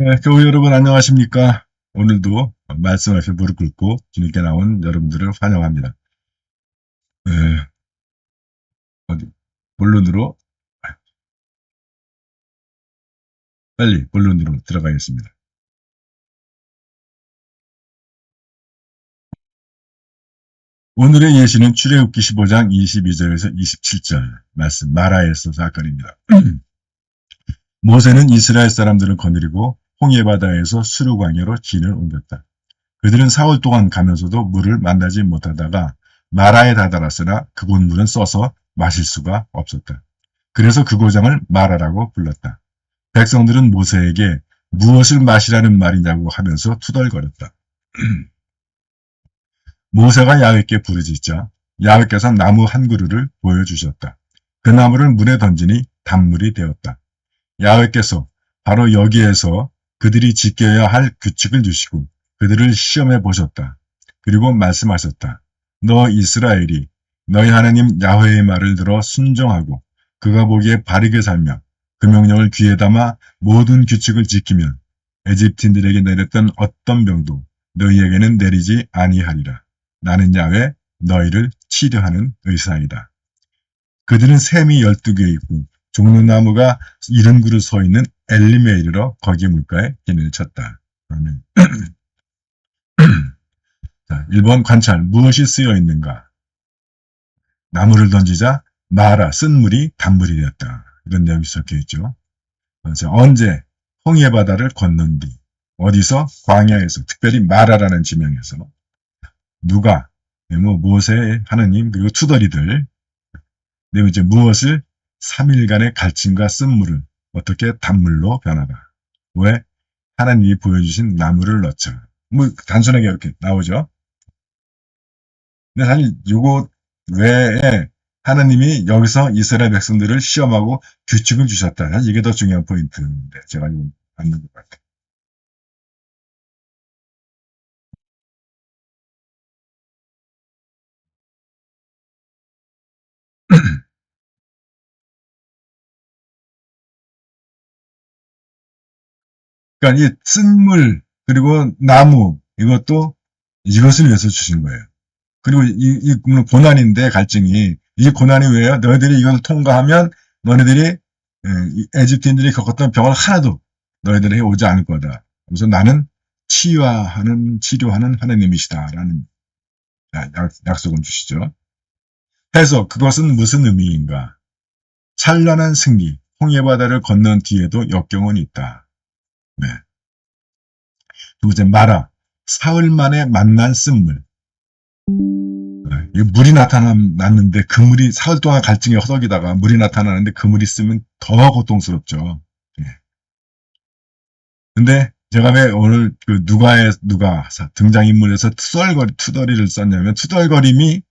네, 교우 여러분 안녕하십니까? 오늘도 말씀 앞에 무릎 꿇고 주님께 나온 여러분들을 환영합니다. 네, 어디 본론으로 빨리 본론으로 들어가겠습니다. 오늘의 예시는 출애굽기 15장 22절에서 27절 말씀 마라에서 사건입니다. 모세는 이스라엘 사람들을 거느리고 홍해 바다에서 수르광야로 진을 옮겼다. 그들은 사흘 동안 가면서도 물을 만나지 못하다가 마라에 다다랐으나 그곳 물은 써서 마실 수가 없었다. 그래서 그 고장을 마라라고 불렀다. 백성들은 모세에게 무엇을 마시라는 말이냐고 하면서 투덜거렸다. 모세가 야훼께 부르짖자 야훼께서 나무 한 그루를 보여주셨다. 그 나무를 물에 던지니 단물이 되었다. 야훼께서 바로 여기에서 그들이 지켜야 할 규칙을 주시고 그들을 시험해 보셨다. 그리고 말씀하셨다. 너 이스라엘이 너희 하나님 야훼의 말을 들어 순종하고 그가 보기에 바르게 살며 그 명령을 귀에 담아 모든 규칙을 지키면 에집트인들에게 내렸던 어떤 병도 너희에게는 내리지 아니하리라. 나는 야훼 너희를 치료하는 의사이다. 그들은 샘이 12개 있고 종려나무가 70그루 서 있는 엘림에 이르러 거기 물가에 기내를 쳤다. 그러면 1번 관찰 무엇이 쓰여 있는가? 나무를 던지자 마라 쓴 물이 단물이 되었다. 이런 내용이 적혀 있죠. 언제 홍해 바다를 건넌 뒤 어디서 광야에서 특별히 마라라는 지명에서 누가 뭐 모세 하느님 그리고 투덜이들 그리고 이제 무엇을 3일간의 갈증과 쓴물을 어떻게 단물로 변하다. 왜? 하나님이 보여주신 나무를 넣자. 뭐 단순하게 이렇게 나오죠. 근데 사실 요거 외에 하나님이 여기서 이스라엘 백성들을 시험하고 규칙을 주셨다. 사실 이게 더 중요한 포인트인데 제가 이거 맞는 것 같아요. 그러니까 이 쓴물 그리고 나무 이것도 이것을 위해서 주신 거예요. 그리고 이 물론 고난인데 갈증이 이 고난이 왜요? 너희들이 이걸 통과하면 너희들이 에집트인들이 겪었던 병을 하나도 너희들에게 오지 않을 거다. 그래서 나는 치료하는 하나님이시다라는 약속을 주시죠. 해서 그것은 무슨 의미인가? 찬란한 승리, 홍해바다를 건넌 뒤에도 역경은 있다. 네. 두 번째 마라, 사흘 만에 만난 쓴물. 물이 나타났는데 그 물이 사흘 동안 갈증에 허덕이다가 물이 나타나는데 그 물이 있으면 더 고통스럽죠. 예. 근데 제가 왜 오늘 그 누가 등장인물에서 투덜이를 썼냐면 투덜거림이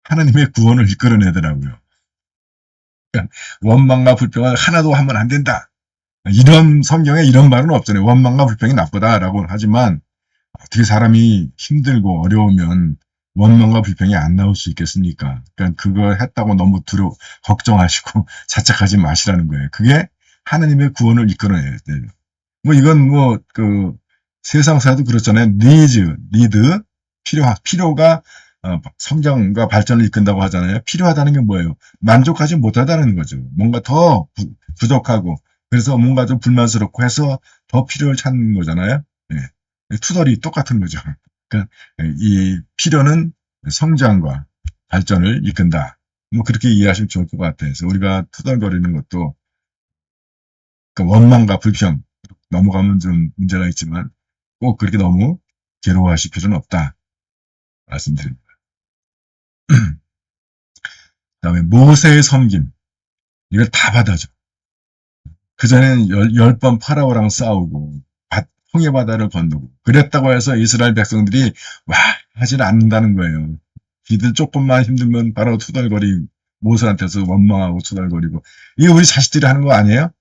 하나님의 구원을 이끌어내더라고요. 그러니까 원망과 불평을 하나도 하면 안 된다. 이런 성경에 이런 말은 없잖아요. 원망과 불평이 나쁘다라고 하지만 어떻게 사람이 힘들고 어려우면 원망과 불평이 안 나올 수 있겠습니까? 그러니까 그거 했다고 너무 걱정하시고 자책하지 마시라는 거예요. 그게 하나님의 구원을 이끌어내야 돼요. 뭐 이건 뭐 그 세상사도 그렇잖아요. need 필요가 성장과 발전을 이끈다고 하잖아요. 필요하다는 게 뭐예요? 만족하지 못하다는 거죠. 뭔가 더 부족하고 그래서 뭔가 좀 불만스럽고 해서 더 필요를 찾는 거잖아요. 예. 투덜이 똑같은 거죠. 그러니까 이 필요는 성장과 발전을 이끈다. 뭐 그렇게 이해하시면 좋을 것 같아요. 그래서 우리가 투덜거리는 것도 그러니까 원망과 불평 넘어가면 좀 문제가 있지만 꼭 그렇게 너무 괴로워하실 필요는 없다. 말씀드립니다. 그다음에 모세의 섬김 이걸 다 받아줘. 그전에는 10번 파라오랑 싸우고 홍해 바다를 건너고 그랬다고 해서 이스라엘 백성들이 와 하질 않는다는 거예요. 이들 조금만 힘들면 바로 투덜거리 모세한테서 원망하고 투덜거리고 이게 우리 자식들이 하는 거 아니에요?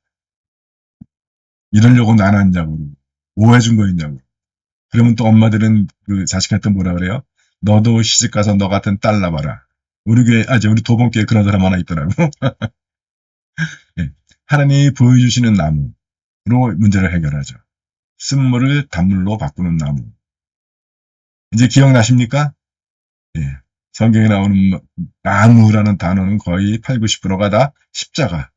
이러려고 안 하냐고 오해준 거있냐고 그러면 또 엄마들은 그 자식한테 뭐라 그래요? 너도 시집가서 너 같은 딸 낳아라. 우리 교회 우리 도봉교회 그런 사람 하나 있더라고. 네. 하나님이 보여주시는 나무로 문제를 해결하죠. 쓴물을 단물로 바꾸는 나무. 이제 기억나십니까? 예. 성경에 나오는 나무라는 단어는 거의 8, 90%가 다 십자가.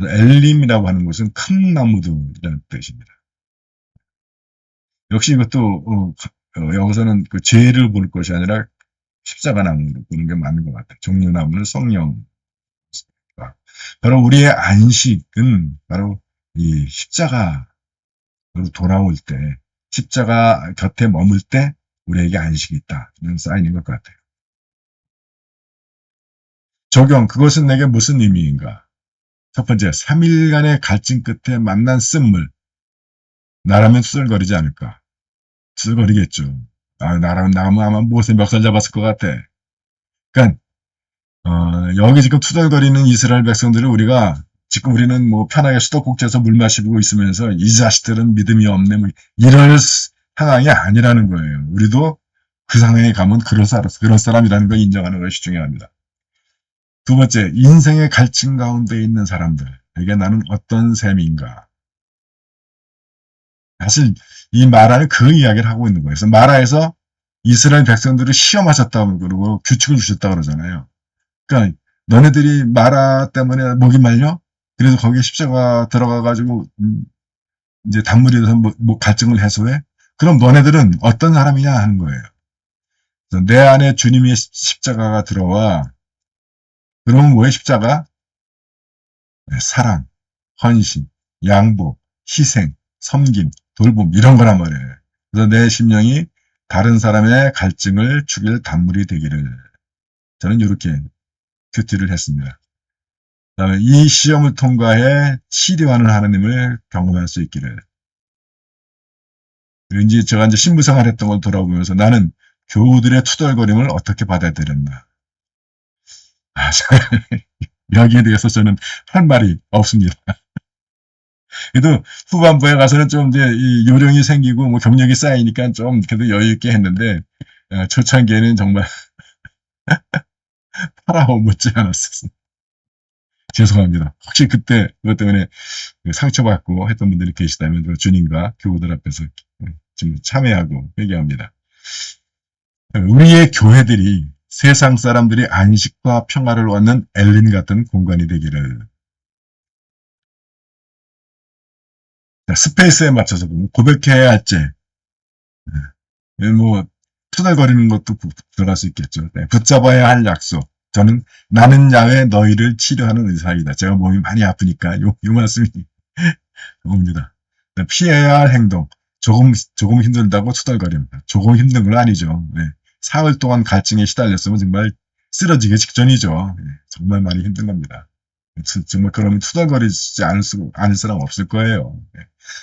엘림이라고 하는 것은 큰 나무들이라는 뜻입니다. 역시 이것도 여기서는 그 죄를 볼 것이 아니라 십자가 나무로 보는 게 맞는 것 같아요. 종려나무는 성령. 바로 우리의 안식은 바로 이 십자가로 돌아올 때, 십자가 곁에 머물 때 우리에게 안식이 있다. 이런 사인인 것 같아요. 적용, 그것은 내게 무슨 의미인가? 첫 번째, 3일간의 갈증 끝에 만난 쓴물. 나라면 투덜거리지 않을까? 투덜거리겠죠. 나라면 아마 못에 멱살 잡았을 것 같아. 그러니까 여기 지금 투덜거리는 이스라엘 백성들을 우리가 지금 우리는 뭐 편하게 수도꼭지에서 물 마시고 있으면서 이 자식들은 믿음이 없네 뭐 이럴 상황이 아니라는 거예요. 우리도 그 상황에 가면 그런 사람이라는 걸 인정하는 것이 중요합니다. 두 번째, 인생의 갈증 가운데 있는 사람들에게 나는 어떤 셈인가? 사실 이 마라는 그 이야기를 하고 있는 거예요. 그래서 마라에서 이스라엘 백성들을 시험하셨다고 그러고 규칙을 주셨다 그러잖아요. 그러니까 너네들이 마라 때문에 목이 말려? 그래서 거기에 십자가 들어가가지고 이제 단물이 돼서 뭐 갈증을 해소해? 그럼 너네들은 어떤 사람이냐 하는 거예요. 그래서 내 안에 주님의 십자가가 들어와. 그러면 뭐의 십자가? 사랑, 헌신, 양보, 희생, 섬김, 돌봄 이런 거란 말이에요. 그래서 내 심령이 다른 사람의 갈증을 죽일 단물이 되기를. 저는 이렇게 큐티를 했습니다. 그다음에 이 시험을 통과해 치료하는 하나님을 경험할 수 있기를. 이제 제가 이제 신부생활 했던 걸 돌아보면서 나는 교우들의 투덜거림을 어떻게 받아들였나. 여기에 대해서 저는 할 말이 없습니다. 그래도 후반부에 가서는 좀 이제 이 요령이 생기고 뭐 경력이 쌓이니까 좀 그래도 여유 있게 했는데 초창기에는 정말 파라오 못지 않았었어요. 죄송합니다. 혹시 그때 그것 때문에 상처받고 했던 분들이 계시다면 주님과 교우들 앞에서 지금 참회하고 회개합니다. 우리의 교회들이 세상 사람들이 안식과 평화를 얻는 엘린 같은 공간이 되기를. 스페이스에 맞춰서 보면 고백해야 할 때, 뭐 투덜거리는 것도 들어갈 수 있겠죠. 네, 붙잡아야 할 약속. 나는 야외 너희를 치료하는 의사이다. 제가 몸이 많이 아프니까 요 말씀이 옵니다. 피해야 할 행동. 조금 힘들다고 투덜거립니다. 조금 힘든 건 아니죠. 네. 사흘 동안 갈증에 시달렸으면 정말 쓰러지기 직전이죠. 네. 정말 많이 힘든 겁니다. 정말 그러면 투덜거리지 않을 사람 없을 거예요. 네.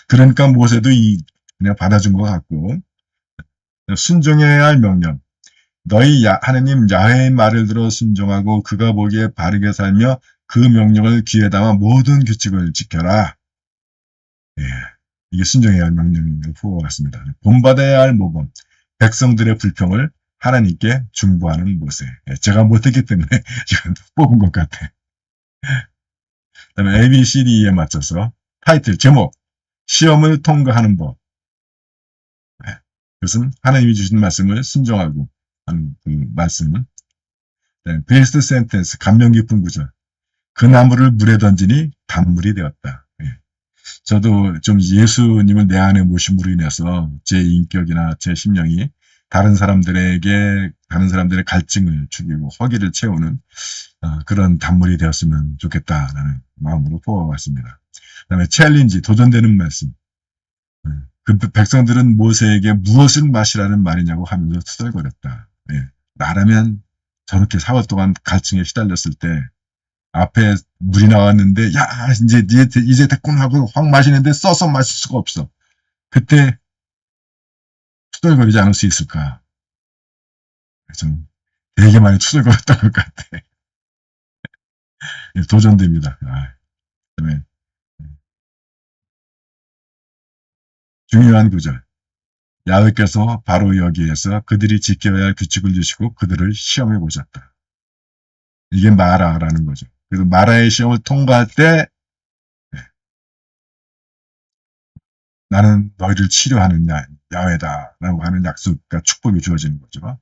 그러니까 모세도 그냥 받아준 것 같고, 순종해야 할 명령. 너희 하느님 야훼의 말을 들어 순종하고 그가 보기에 바르게 살며 그 명령을 귀에 담아 모든 규칙을 지켜라. 예, 이게 순종해야 할 명령인 것 같습니다. 본받아야 할 모범. 백성들의 불평을 하나님께 중보하는 모세. 예, 제가 못했기 때문에 지금 뽑은 것 같아. 그다음에 ABCD에 맞춰서 타이틀, 제목, 시험을 통과하는 법. 예, 그것은 하나님이 주신 말씀을 순종하고 하는 그 말씀은 베스트 센텐스, 감명 깊은 구절. 그 나무를 물에 던지니 단물이 되었다. 예. 저도 좀 예수님을 내 안에 모심으로 인해서 제 인격이나 제 심령이 다른 사람들의 갈증을 죽이고 허기를 채우는 그런 단물이 되었으면 좋겠다라는 마음으로 뽑아봤습니다. 그다음에 챌린지, 도전되는 말씀. 그 백성들은 모세에게 무엇을 마시라는 말이냐고 하면서 투덜거렸다. 예. 나라면 저렇게 4월 동안 갈증에 시달렸을 때 앞에 물이 나왔는데 야 이제 됐군 하고 확 마시는데 써서 마실 수가 없어. 그때 투덜거리지 않을 수 있을까? 좀 되게 많이 투덜거렸던 것 같아. 도전됩니다. 그다음에 중요한 구절. 야훼께서 바로 여기에서 그들이 지켜야 할 규칙을 주시고 그들을 시험해 보셨다. 이게 마라라는 거죠. 그래서 마라의 시험을 통과할 때 나는 너희를 치료하는 야훼다라고 하는 약속, 그러니까 축복이 주어지는 거죠.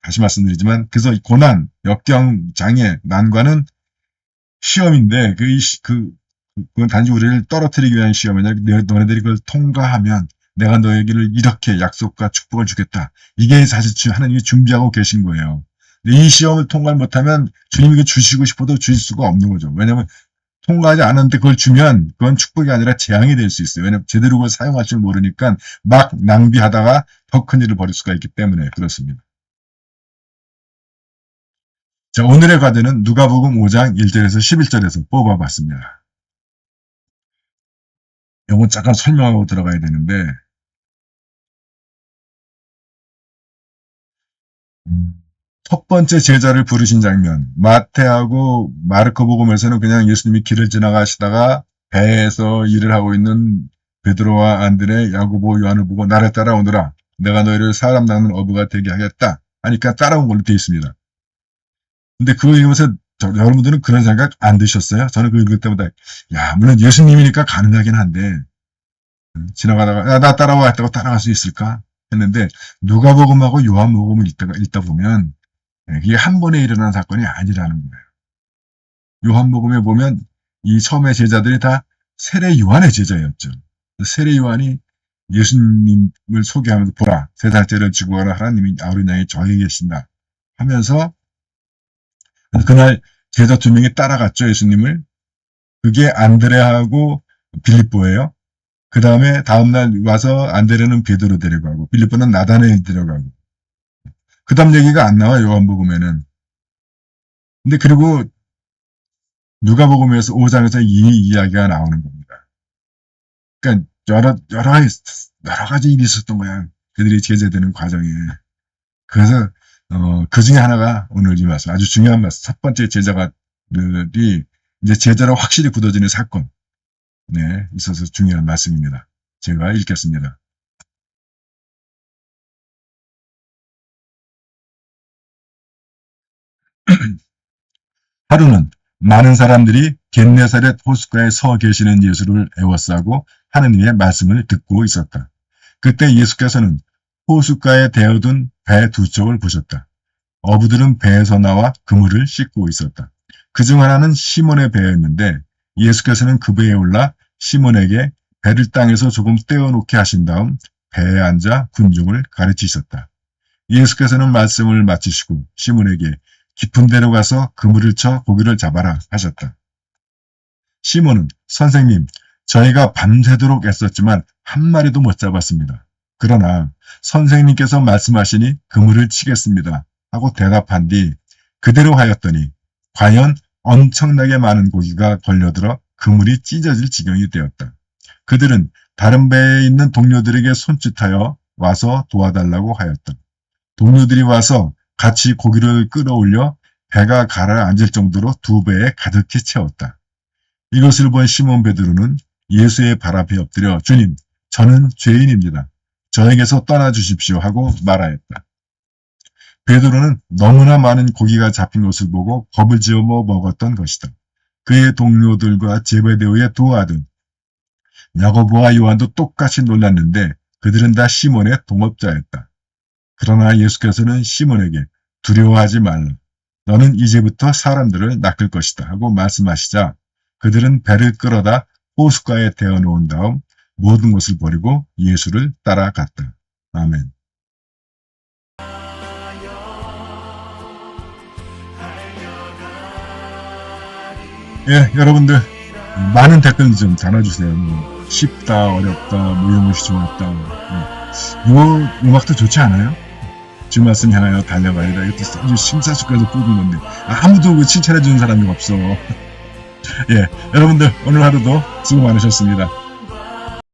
다시 말씀드리지만, 그래서 고난, 역경, 장애, 난관은 시험인데, 그건 단지 우리를 떨어뜨리기 위한 시험이 아니라 너네들이 그걸 통과하면 내가 너에게를 이렇게 약속과 축복을 주겠다. 이게 사실 하나님이 준비하고 계신 거예요. 근데 이 시험을 통과를 못하면 주님에게 주시고 싶어도 주실 수가 없는 거죠. 왜냐하면 통과하지 않았는데 그걸 주면 그건 축복이 아니라 재앙이 될 수 있어요. 왜냐하면 제대로 그걸 사용할 줄 모르니까 막 낭비하다가 더 큰 일을 벌일 수가 있기 때문에 그렇습니다. 자, 오늘의 과제는 누가복음 5장 1절에서 11절에서 뽑아봤습니다. 이건 잠깐 설명하고 들어가야 되는데, 첫 번째 제자를 부르신 장면, 마태하고 마르코 복음에서는 그냥 예수님이 길을 지나가시다가 배에서 일을 하고 있는 베드로와 안드레, 야고보, 요한을 보고 나를 따라오너라. 내가 너희를 사람 낚는 어부가 되게 하겠다. 하니까 따라온 걸로 되어 있습니다. 근데 그거 읽으면서 여러분들은 그런 생각 안 드셨어요? 저는 그거 읽을 때마다 야, 물론 예수님이니까 가능하긴 한데 지나가다가 야, 나 따라와 했다고 따라갈 수 있을까? 했는데 누가복음하고 요한복음을 읽다 보면 이게 한 번에 일어난 사건이 아니라는 거예요. 요한복음에 보면 이 처음에 제자들이 다 세례 요한의 제자였죠. 세례 요한이 예수님을 소개하면서 보라, 세 달째를 지고 가라 하나님이 아우리 나에 저에 계신다 하면서 그날 제자 2명이 따라갔죠, 예수님을. 그게 안드레하고 빌립보예요. 그 다음에 다음날 와서 안드레는 베드로 데려가고 빌립보는 나다나엘 데려가고 그 다음 얘기가 안 나와요, 요한복음에는. 근데 그리고 누가복음에서 5장에서 이 이야기가 나오는 겁니다. 그러니까 여러 가지 일이 있었던 거야. 그들이 제자되는 과정에. 그래서 그 중에 하나가 오늘 이 말씀, 아주 중요한 말씀. 첫 번째 제자들이 이제 제자로 확실히 굳어지는 사건. 네, 있어서 중요한 말씀입니다. 제가 읽겠습니다. 하루는 많은 사람들이 겟네사렛 호숫가에 서 계시는 예수를 에워싸고 하느님의 말씀을 듣고 있었다. 그때 예수께서는 호숫가에 대어둔 배 2척을 보셨다. 어부들은 배에서 나와 그물을 씻고 있었다. 그중 하나는 시몬의 배였는데 예수께서는 그 배에 올라 시몬에게 배를 땅에서 조금 떼어놓게 하신 다음 배에 앉아 군중을 가르치셨다. 예수께서는 말씀을 마치시고 시몬에게 깊은 데로 가서 그물을 쳐 고기를 잡아라 하셨다. 시몬은 선생님, 저희가 밤새도록 애썼지만 한 마리도 못 잡았습니다. 그러나 선생님께서 말씀하시니 그물을 치겠습니다 하고 대답한 뒤 그대로 하였더니 과연 엄청나게 많은 고기가 걸려들어 그물이 찢어질 지경이 되었다. 그들은 다른 배에 있는 동료들에게 손짓하여 와서 도와달라고 하였다. 동료들이 와서 같이 고기를 끌어올려 배가 가라앉을 정도로 2배에 가득히 채웠다. 이것을 본 시몬 베드로는 예수의 발 앞에 엎드려 주님, 저는 죄인입니다. 저에게서 떠나주십시오 하고 말하였다. 베드로는 너무나 많은 고기가 잡힌 것을 보고 겁을 지어 먹었던 것이다. 그의 동료들과 제베데오의 2 아들 야고보와 요한도 똑같이 놀랐는데 그들은 다 시몬의 동업자였다. 그러나 예수께서는 시몬에게 두려워하지 말라. 너는 이제부터 사람들을 낚을 것이다 하고 말씀하시자 그들은 배를 끌어다 호숫가에 대어놓은 다음 모든 것을 버리고 예수를 따라갔다. 아멘. 예, 여러분들 많은 댓글 좀 달아주세요. 뭐 쉽다, 어렵다, 무용무시 좋았다. 이 음악도 좋지 않아요? 주 말씀 향하여 달려가리라. 이것도 아주 심사숙고해서 뽑은 건데 아무도 칭찬해주는 사람이 없어. 예, 여러분들 오늘 하루도 수고 많으셨습니다.